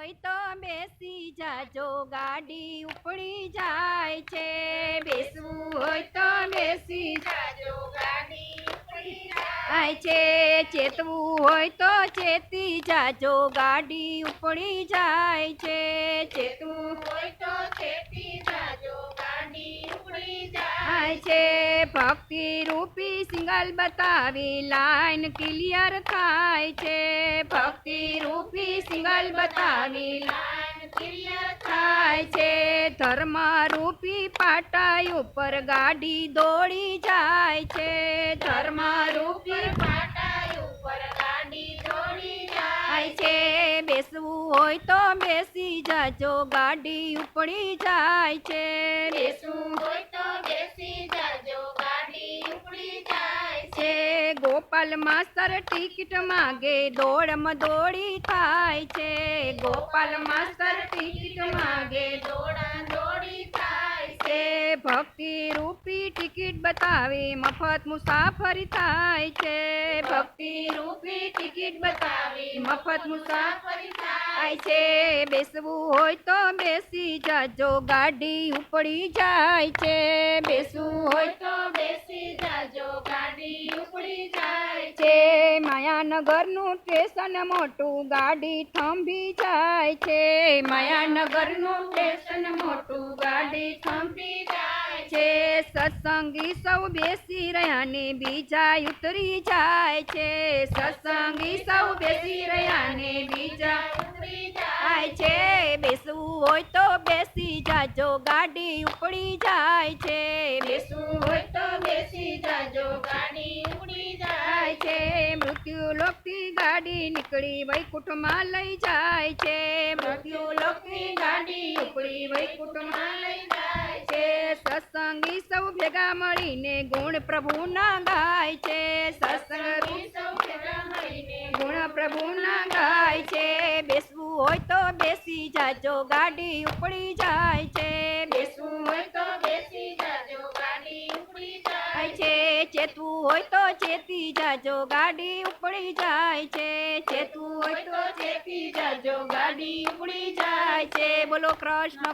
હોય તો બેસી જાજો ગાડી ઉપડી જાય છે બેસવું હોય તો બેસી જાજો ગાડી ઉપડી જાય છે ચેતવું હોય તો ચેતી જાજો ગાડી ઉપડી જાય છે ચેતવું હોય તો ચેતી જાજો ગાડી ઉપડી જાય છે ભક્તિ રૂપી સિંગલ બતાવી લાઈન ક્લિયર થાય છે ભક્તિ રૂપી સિંગલ બતાવી લાઈન ક્લિયર થાય છે ધર્મ રૂપી પાટાઈ ઉપર ગાડી દોડી જાય છે ધર્મ રૂપી પાટાઈ ઉપર ગાડી દોડી જાય છે બેસવું હોય તો બેસી જાજો ગાડી ઉપડી જાય છે બેસવું હોય તો બેસી જાજો ગાડી ઉપડી જાય છે ગોપાલ માસ્તર ટિકિટ માગે દોડમ દોડી થાય છે ગોપાલ માસ્તર ટિકિટ માગે દોડા દોડી થાય છે ભક્તિ રૂપી ટિકિટ બતાવી મફત મુસાફરી થાય છે ભક્તિ રૂપી ટિકિટ બતાવી મફત મુસાફરી થાય છે બેસવું હોય તો બેસી જાજો ગાડી ઉપડી જાય છે બેસવું હોય તો બેસી જાજો ગાડી ઉપડી જાય છે માયાનગરનું સ્ટેશન મોટું ગાડી થંભી જાય છે માયાનગરનું સ્ટેશન મોટું ગાડી થંભી જાય છે સત્સંગી સૌ બેસી રહ્યા ને બીજા ઉતરી જાય છે સત્સંગી સૌ બેસી રહ્યા ને બીજા ઉતરી જાય છે બેસવું હોય તો બેસી જાજો ગાડી ઉપડી જાય છે બેસવું હોય તો બેસી જાજો ગાડી ઉપડી જાય છે મૃત્યુ લોકથી ગાડી નીકળી વૈકુંઠમાં લઈ જાય છે મૃત્યુ લોકથી ગાડી ઉપડી વૈકુંઠમાં લઈ જાય છે સત્સંગી સૌ ભેગા મળીને ગુણ પ્રભુના ગાય છે સત્સંગી સૌ ભેગા મળીને ગુણ પ્રભુના ગાય છે બેસવું હોય તો બેસી જાજો ગાડી ઉપડી જાય છે બેસવું હોય તો બેસી જાજો ગાડી ઉપડી જાય છે ચેતવું હોય તો ચેતી જાજો ગાડી ઉપડી જાય છે ચેતવું હોય તો ચેતી જાજો ગાડી ઉપડી જાય છે બોલો કૃષ્ણ